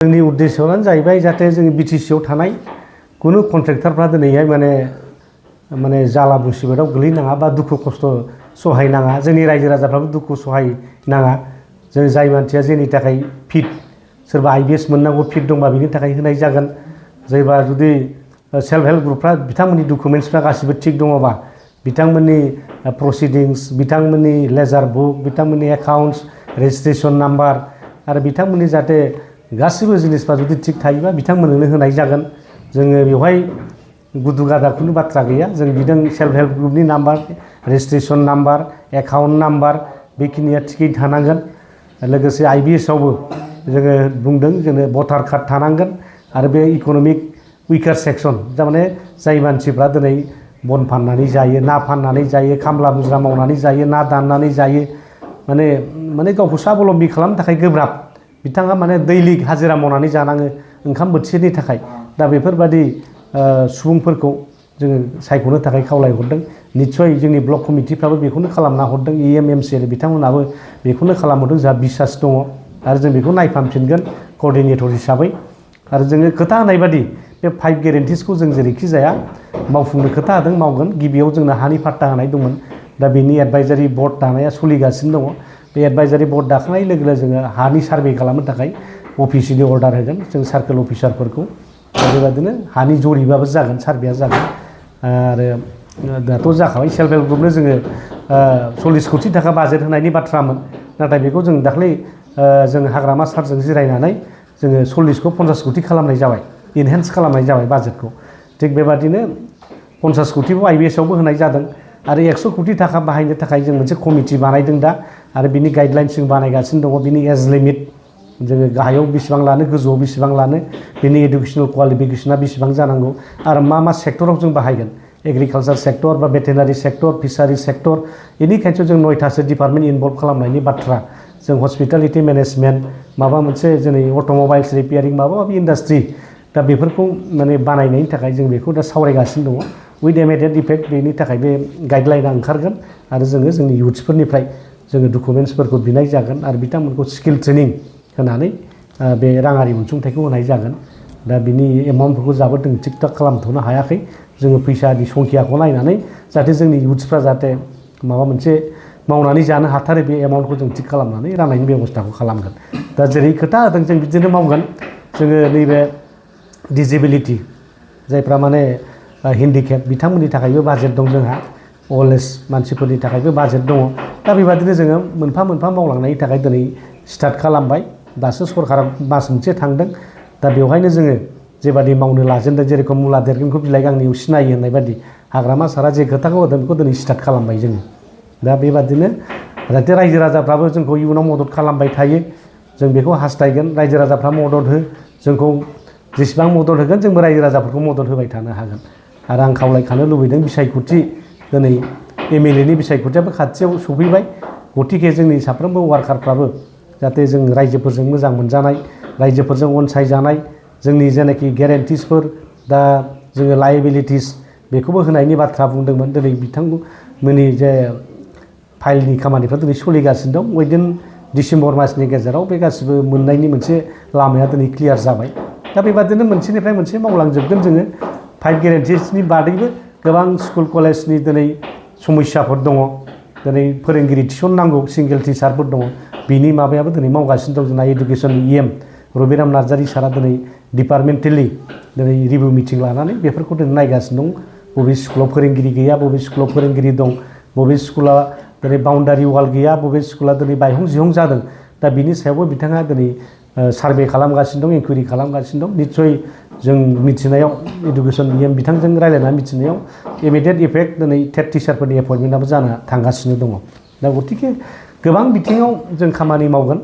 जोंनि उद्देश्यआनो जाहैबाय जाहाथे जोंनि बिटिसिआव थानाय कुनु कन्ट्रेक्टरफ्रा दिनैहाय माने जाला मुसिबतआव गोलैनाङा बा दुखु खस्थ' सहायनाङा जोंनि रायजो राजाफ्राबो दुखु सहायनाङा जों जाय मानसिया जोंनि थाखाय फिट सोरबा आइबिएस मोननांगौ फिट दंबा बिनि थाखाय होनाय जागोन जायबा जुदि सेल्फ हेल्प ग्रुपफ्रा बिथांमोननि डकुमेन्ट्सफ्रा गासिबो थिग दङबा बिथांमोननि प्रसिडिंस बिथांमोननि लेजार बुक बिथांमोननि एकाउन्ट्स रेजिस्ट्रेशन नाम्बार आरो बिथांमोननि जाहाथे गासिबो जिनिसफ्रा जुदि थिग थायोबा बिथांमोननो होनाय जागोन जोङो बेवहाय गुदु गादा खुनु बाथ्रा गैया जों बिदों सेल्फ हेल्प ग्रुपनि number registration number account number बेखिनिया थिगै थानांगोन लोगोसे आइबिएसआवबो जोङो बुंदों जोंनो भटार कार्ड थानांगोन आरो बे इक'नमिक उइकार सेक्सन थारमाने जाय मानसिफ्रा दिनै बन फाननानै जायो ना फाननानै जायो खामला मुजिरा मावनानै जायो ना दाननानै जायो माने गावखौ साबलम्बि खालामनो थाखाय गोब्राब बिथाङा माने दैलिक हाजिरा मावनानै जानाङो ओंखाम बोथिसेनि थाखाय दा बेफोरबादि सुबुंफोरखौ जोङो सायख'नो थाखाय खावलायहरदों निस्सय जोंनि ब्लक कमिटिफ्राबो बेखौनो खालामना हरदों एमसिएल बिथांमोनाबो बेखौनो खालामहरदों जोंहा बिसास दङ आरो जों बेखौ नायफामफिनगोन कअर्डिनेटर हिसाबै आरो जोङो खोथा होनाय बादि बे 5 गेरेन्टिसखौ जों जेरैखि जाया मावफुंनो खोथा होदों मावगोन गिबियाव जोंनो हानि पाट्टा होनाय दंमोन दा बेनि एडभाइजारि बर्ड दानाया सोलिगासिनो दङ बे एडभाइजारि बर्ड दाखांनाय लोगो लोगो जोङो हानि सार्भे खालामनो थाखाय अफिसनि अर्डार होगोन जों सार्केल अफिसारफोरखौ बेबायदिनो हानि जरिबाबो जागोन सार्भेया जागोन आरो दाथ' जाखाबाय सेल्फ हेल्प ग्रुपनो जोङो 40 कोटि थाखा बाजेट होनायनि बाथ्रामोन नाथाय बेखौ जों दाख्लै जों हाग्रामा सारजों जिरायनानै जोङो 40खौ 50 कोटि खालामनाय जाबाय इनहेन्स खालामनाय जाबाय बाजेटखौ थिग बेबादिनो 50 कोटिखौ आइबिएसआवबो होनाय जादों आरो 100 कोटि थाखा बाहायनो थाखाय जों मोनसे कमिटि बानायदों दा आरो बिनि गाइडलाइन्स जों बानायगासिनो दङ बिनि एज लिमिट जोङो गाहायाव बेसेबां लानो गोजौआव बेसेबां लानो बिनि एडुकेसनेल क्वालिफिकेसना बेसेबां जानांगौ आरो मा सेक्टराव जों बाहायगोन एग्रिकालचार सेक्टर बा भेटेनारि सेक्टर फिसारि सेक्टर बेनिखायनो जों 9थासो डिपार्टमेन्ट इनभल्भ खालामनायनि बाथ्रा जों हस्पिटालिटि मेनेजमेन्ट माबा मोनसे जोंनि अट'मबाइल्स रिपेयारिं माबा माबि इन्डास्ट्रि दा बेफोरखौ माने बानायनायनि थाखाय जों बेखौ दा सावरायगासिनो दङ उइथ इमिडिएट इफेक्ट बेनि थाखाय बे गाइडलाइना ओंखारगोन आरो जोङो जोंनि इयुथ्सफोरनिफ्राय जोङो डकुमेन्ट्सफोरखौ बिनाय जागोन आरो बिथांमोनखौ स्किल ट्रेनिं होनानै बे राङारि अनसुंथाइखौ होनाय जागोन दा बिनि एमाउन्टफोरखौ जाबो जों थिग थाक खालामथ'नो हायाखै जोङो फैसानि संखियाखौ नायनानै जाहाथे जोंनि इयुथ्सफ्रा जाहाथे माबा मोनसे मावनानै जानो हाथारो बे एमाउन्टखौ जों थिग खालामनानै राननायनि बेबस्थाखौ खालामगोन दा जेरै खोथा होदों जों बिदिनो मावगोन जोङो नैबे डिजेबिलिटि जायफ्रा माने हेन्डिकेप बिथांमोननि थाखायबो बाजेट दं जोंहा अल्ड एज मानसिफोरनि थाखायबो बाजेट दङ दा बेबादिनो जोङो मोनफा मोनफा मावलांनायनि थाखाय दिनै स्टार्ट खालामबाय दासो सरकारा मास मोनसे थांदों दा बेवहायनो जोङो जेबादि मावनो लाजेनदों जेरेखम मुला देरगोनखौ बिलाइ गांनैयाव सिनायो होननाय बादि हाग्रामा सारा जे खोथाखौ होदों बेखौ दिनै स्टार्ट खालामबाय जोङो दा बेबादिनो जाहाथे रायजो राजाफ्राबो जोंखौ इयुनाव मदद खालामबाय थायो जों बेखौ हास्थायगोन रायजो राजाफ्रा मदद हो जोंखौ जेसेबां मदद होगोन जोंबो रायजो राजाफोरखौ मदद होबाय थानो हागोन आरो आं खावलायखानो लुबैदों बिसायख'थि दिनै एमएलएनि बिसायख'थियाबो खाथियाव सफैबाय गतिके जोंनि साफ्रोमबो वार्कारफ्राबो जाहाथे जों रायजोफोरजों मोजां मोनजानाय रायजोफोरजों अनसायजानाय जोंनि जेनाखि गेरेन्टिसफोर दा जोङो लायबिलिटिस बेखौबो होनायनि बाथ्रा बुंदोंमोन दिनै बिथांमोननि जे फाइलनि खामानिफ्रा दिनै सोलिगासिनो दं उइदिन डिसेम्बर मासनि गेजेराव बे गासिबो मोननायनि मोनसे लामाया दिनै क्लियार जाबाय दा बेबादिनो मोनसेनिफ्राय मोनसे मावलांजोबगोन जोङो 5 गेरेन्टिसनि बादैबो गोबां स्कुल कलेजनि दिनै समस्याफोर दङ दिनै फोरोंगिरि थिसननांगौ सिंगेल टिचारफोर दङ बिनि माबायाबो दिनै मावगासिनो दं जोंना इडुकेसननि रबिराम नार्जारि सारा दिनै डिपार्टमेन्टेलि दिनै रिभिउ मिटिं लानानै बेफोरखौ दिनै नायगासिनो दं बबे स्कुलाव फोरोंगिरि गैया बबे स्कुलाव फोरोंगिरि दं बबे स्कुला दिनै बाउन्डारि वाल गैया बबे स्कुला दिनै बायहं जिहं जादों दा बिनि सायावबो बिथाङा दिनै सार्भे खालामगासिनो दं इनकुवेरि खालामगासिनो दं निस्सय जों मिथिनायाव इडुकेसन बिथांजों रायज्लायनानै मिथिनायाव इमिडिएट इफेक्ट दिनै टेट टिचारफोरनि एपइन्टमेन्टआबो जानो थांगासिनो दङ दा गतिके गोबां बिथिङाव जों खामानि मावगोन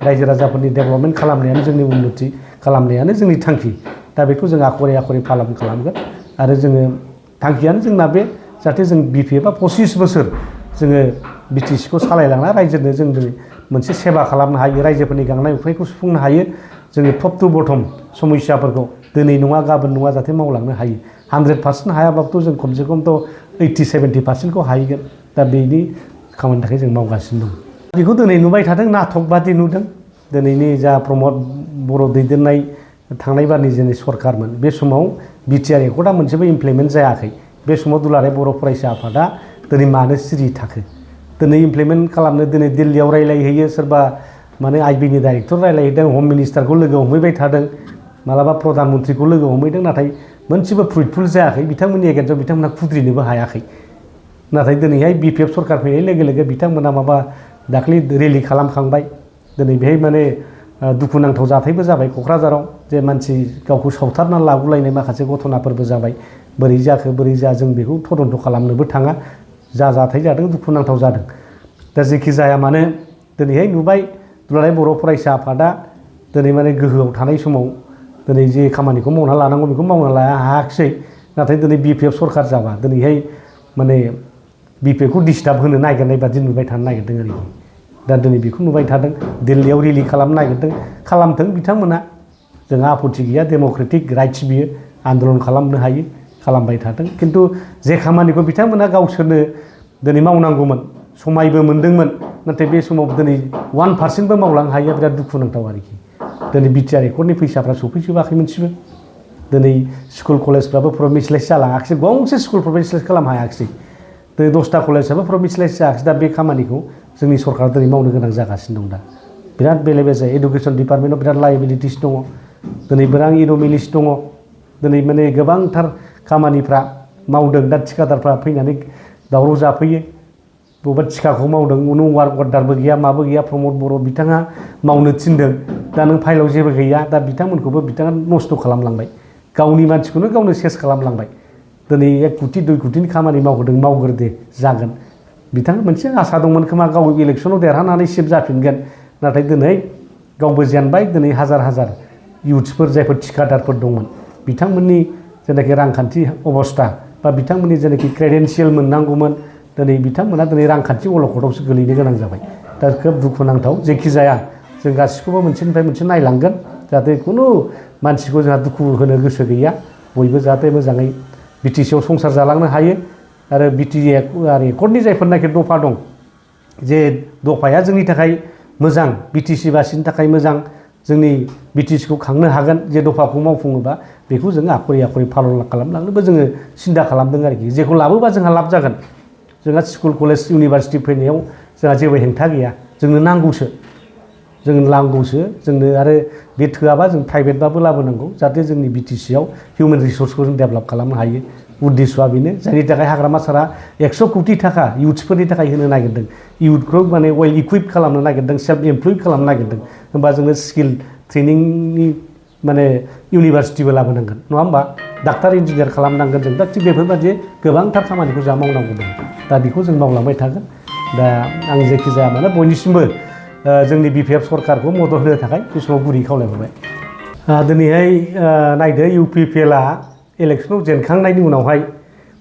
रायजो राजाफोरनि डेभेलपमेन्ट खालामनायानो जोंनि उन्नति खालामनायानो जोंनि थांखि दा बेखौ जों आखरे आखरे पालन खालामगोन आरो जोङो थांखियानो जोंना बे जाहाथे जों बिपिए बा 25 बोसोर जोङो बिटिसिखौ सालायलांना रायजोनो जों दिनै मोनसे सेवा खालामनो हायो रायजोफोरनि गांनाय उखैनायखौ सुफुंनो हायो जोङो टप टु बटम समस्याफोरखौ दिनै नङा गाबोन नङा जाहाथे मावलांनो हायो 100% हायाबाबोथ' जों खमसे खमथ' 80-70%खौ हाहैगोन दा बेनि खामानिनि थाखाय जों मावगासिनो दं बेखौ दिनै नुबाय थादों नाटक बादि नुदों दिनैनि जा प्रमद बर' दैदेननाय थांनाय बारनि जोंनि सरकारमोन बे समाव बिटिआर एकर्डआ मोनसेबो इमप्लिमेन्ट जायाखै बे समाव दुलाराय बर' फरायसा आफादा दिनै मानो सिरि थाखो दिनै इमप्लिमेन्ट खालामनो दिनै दिल्लीयाव रायलायहैयो सोरबा माने आइबिनि डाइरेक्टर रायलायहैदों हम मिनिस्टारखौ लोगो हमहैबाय थादों मालाबा प्रधान मन्त्रिखौ लोगो हमहैदों नाथाय मोनसेबो फ्रुइटफुल जायाखै बिथांमोननि एगेन्स्टआव बिथांमोना खुद्रिनोबो हायाखै नाथाय दिनैहाय बिपिएफ सरकार फैनाय लोगो लोगो बिथांमोना माबा दाख्लै रेलि खालामखांबाय दिनै बेहाय माने दुखुनांथाव जाथायबो जाबाय क'क्राझाराव जे मानसि गावखौ सावथारना लाबोलायनाय माखासे घटनाफोरबो जाबाय बोरै जाखो बोरै जा जों बेखौ तदन्त खालामनोबो थाङा जा जाथाय जादों दुखुनांथाव जादों दा जेखि जाया मानो दिनैहाय नुबाय दुलाराय बर' फरायसा आफादा दिनै माने गोहोआव थानाय समाव दिनै जे खामानिखौ मावना लानांगौ बेखौ मावना लानो हायाखिसै नाथाय दिनै बिपिएफ सरकार जाबा दिनैहाय माने बिपिएफखौ डिस्टार्ब होनो नागिरनाय बादि नुबाय थानो नागिरदों आरोखि दा दिनै बेखौ नुबाय थादों दिल्लीयाव रेलि खालामनो नागिरदों खालामथों बिथांमोना जोंहा आपत्ति गैया डेम'क्रेटिक राइट्स बियो आन्दलन खालामनो हायो खालामबाय थादों खिन्थु जे खामानिखौ बिथांमोना गावसोरनो दिनै मावनांगौमोन समायबो मोन्दोंमोन नाथाय बे समाव दिनै 1%बो मावलांनो हायिया बिराद दुखुनांथाव आरोखि दिनै बिटिआर एकर्डनि फैसाफ्रा सफैजोबाखै मोनसेबो दिनै स्कुल कलेजफ्राबो प्रमिसलाइज जालाङाखिसै गंसे स्कुल प्रमिसलाइज खालामनो हायाखिसै दिनै 10टा कलेजआबो प्रमिसलाइज जायाखिसै दा बे खामानिखौ जोंनि सरकारा दिनै मावनो गोनां जागासिनो दं दा बिराद बेले बेजे एडुकेसन डिपार्टमेन्टआव बिराद लायबिलिटिस दङ दिनै बिराद इन'मिलिस दङ दिनै माने गोबांथार खामानिफ्रा मावदों दा थिखादारफ्रा फैनानै दावराव जाफैयो बबेबा थिखाखौ मावदों उनाव वार्क अर्डारबो गैया माबो गैया प्रमद बर' बिथाङा मावनो थिनदों दा नों फाइलाव जेबो गैया दा बिथांमोनखौबो बिथाङा नस्थ' खालामलांबाय गावनि मानसिखौनो गावनो सेस खालामलांबाय दिनै 1 कोटि 2 कोटिनि खामानि मावहोदों मावग्रोदे जागोन बिथाङा मोनसे आसा दंमोन खोमा गाव इलेक्सनाव देरहानानै सिफ जाफिनगोन नाथाय दिनै गावबो जेनबाय दिनै हाजार हाजार इउथ्सफोर जायफोर थिखादारफोर दंमोन बिथांमोननि जेनाखि रांखान्थि अबस्था बा बिथांमोननि जेनाखि क्रेडेन्सियेल मोननांगौमोन दिनै बिथांमोना दिनै रांखान्थि अलखदावसो गोलैनो गोनां जाबाय दा खोब दुखुनांथाव जेखि जाया जों गासिखौबो मोनसेनिफ्राय मोनसे नायलांगोन जाहाथे खुनु मानसिखौ जोंहा दुखु होनो गोसो गैया बयबो जाहाथे मोजाङै बिटिसिआव संसार जालांनो हायो आरो बिटिआर एकर्डनि जायफोरनाखि दफा दं जे दफाया जोंनि थाखाय मोजां बिटिसिबासिनि थाखाय मोजां जोंनि बिटिसिखौ खांनो हागोन जे दफाखौ मावफुङोबा बेखौ जोङो आखरि आखरि फालन खालामलांनोबो जोङो सिन्था खालामदों आरोखि जेखौ लाबोबा जोंहा लाब जागोन जोंहा स्कुल कलेज इउनिभारसिटि फैनायाव जोंहा जेबो हेंथा गैया जोंनो नांगौसो जोंनो आरो बे थोआबा जों प्राइभेटबाबो लाबोनांगौ जाहाथे जोंनि बिटिसिआव हिउमेन रिसर्सखौ जों डेभेलप खालामनो हायो उद्देश्यआ बेनो जायनि थाखाय हाग्रामा सारा 100 कोटि थाखा इउथ्सफोरनि थाखाय होनो नागिरदों इउथखौ माने वेल इकुइप खालामनो नागिरदों सेल्फ एमप्लयड खालामनो नागिरदों होमबा जोङो स्किल ट्रेनिंनि माने इउनिभारसिटिबो लाबोनांगोन नङा होमबा डाक्टार इन्जिनियार खालामनांगोन जों दा थिग बेफोरबायदि गोबांथार खामानिखौ जोंहा मावनांगौ दं दा बेखौ जों मावलांबाय थागोन दा आं जेखि जाया मानो बयनिसिमबो जोंनि बिपिएफ सरकारखौ मदद होनो थाखाय बे समाव गुरै खावलायहरबाय दिनैहाय नायदो इउपिपिएलआ इलेक्सनाव जेनखांनायनि उनावहाय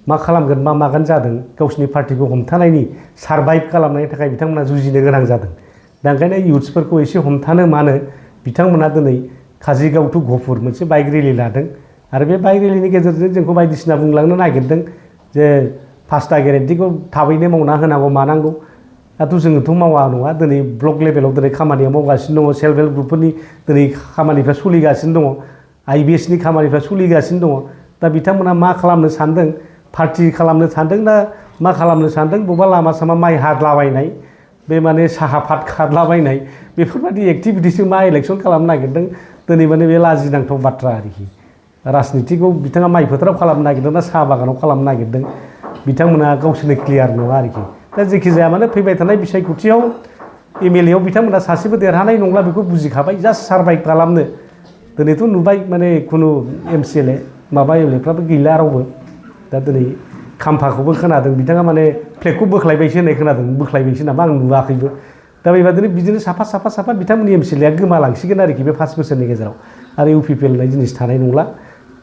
मा खालामगोन मा मागोन जादों गावसिनि पार्टिखौ हमथानायनि सारभाइभ खालामनायनि थाखाय बिथांमोना जुजिनो गोनां जादों दा ओंखायनो इउथ्सफोरखौ एसे हमथानो मानो बिथांमोना दिनै काजिगाव टु गहपुर मोनसे बाइक रेलि लादों आरो बे बाइक रेलिनि गेजेरजों जोंखौ बायदिसिना बुंलांनो नागिरदों जे 5टा गेरेन्टिखौ थाबैनो मावना होनांगौ मानांगौ दाथ' जोङोथ' मावा नङा दिनै ब्लक लेभेलाव दिनै खामानिया मावगासिनो दङ सेल्फ हेल्प ग्रुपफोरनि दिनै खामानिफ्रा सोलिगासिनो दङ आइबिएसनि खामानिफ्रा सोलिगासिनो दङ दा बिथांमोना मा खालामनो सानदों पार्टि खालामनो सानदों ना मा खालामनो सानदों बबेबा लामा सामा माइ हादलाबायनाय बे माने साहा पात खारलाबायनाय बेफोरबायदि एक्टिभिटिसजों मा इलेक्सन खालामनो नागिरदों दिनै माने बे लाजिनांथाव बाथ्रा आरोखि राजनितिखौ बिथाङा माइ फोथाराव खालामनो नागिरदों ना साहा बागानाव खालामनो नागिरदों बिथांमोना गावसोरनो क्लियार नङा आरोखि दा जेखि जाया मानो फैबाय थानाय बिसायख'थियाव एमएलएआव बिथांमोना सासेबो देरहानाय नंला बेखौ बुजिखाबाय जास्ट सारभाइभ खालामनो दिनैथ' नुबाय माने खुनु एमसिएलए माबा एमएलएफ्राबो गैला रावबो दा दिनै खाम्फाखौबो खोनादों बिथाङा माने फ्लेगखौ बोख्लायबायसो होननाय खोनादों बोख्लायबायसो नामा आं नुवाखैबो दा बेबादिनो बिदिनो साफा बिथांमोननि एमसिएलएआ गोमालांसिगोन आरोखि बे 5 बोसोरनि गेजेराव आरो इउपिपिएल होननाय जिनिस थानाय नंला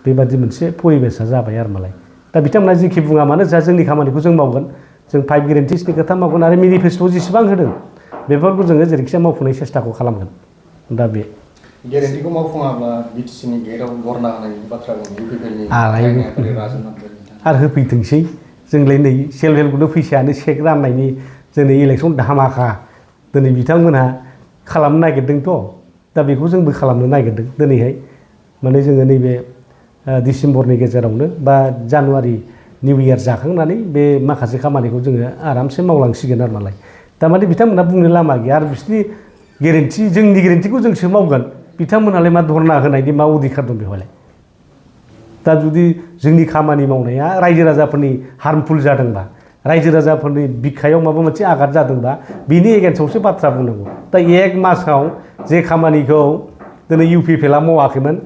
बेबादि मोनसे परिबेसा जाबाय आरो मालाय दा बिथांमोना जेखि बुङा मानो जा जोंनि खामानिखौ जों मावगोन जों 5 गेरेन्टिसनि खोथा मावगोन आरो मेनिफेस्ट'आव जेसेबां होदों बेफोरखौ जोङो जेरैखिजाया मावफुंनाय सेस्टाखौ खालामगोन दा बे गेरेन्टिखौ मावफुङाब्ला बिटिसिनि गेटआव बरना होनायनि बाथ्रा बुङो इउपिपिएलनि आरो होफैथोंसै जोंलाय नै सेल्फ हेल्प ग्रुपनो फैसायानो चेक राननायनि जोंनि इलेक्सन धामाका दिनै बिथांमोनहा खालामनो नागिरदोंथ' दा बेखौ जोंबो खालामनो नागिरदों दिनैहाय माने जोङो नैबे डिसेम्बरनि गेजेरावनो बा जानुवारि निउ इयार जाखांनानै बे माखासे खामानिखौ जोङो आरामसे मावलांसिगोन आरो मालाय थारमाने बिथांमोनहा बुंनो लामा गैया आरो बिसोरनि गेरेन्थि जोंनि गेरेन्थिखौ जोंसो मावगोन बिथांमोनहालाय मा धरना होनायनि मा अधिकार दं बेवहायलाय दा जुदि जोंनि खामानि मावनाया रायजो राजाफोरनि हार्मफुल जादोंबा रायजो राजाफोरनि बिखायाव माबा मोनसे आघात जादोंबा बिनि एगेन्स्टआवसो बाथ्रा बुंनांगौ दा एक मासाव जे खामानिखौ दिनै UPPLआ मावाखैमोन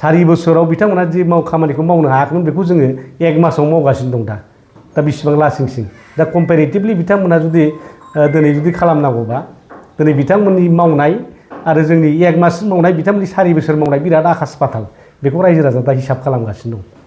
4 बोसोराव बिथांमोना जे खामानिखौ मावनो हायाखैमोन बेखौ जोङो एक मासाव मावगासिनो दं दा बेसेबां लासिंसिं दा कम्पेरेटिभलि बिथांमोना जुदि दिनै जुदि खालामनांगौबा दिनै बिथांमोननि मावनाय आरो जोंनि एक मास मावनाय बिथांमोननि 4 बोसोर मावनाय बिराद आकाश पाताल बेखौ रायजो राजा दा हिसाब खालामगासिनो दं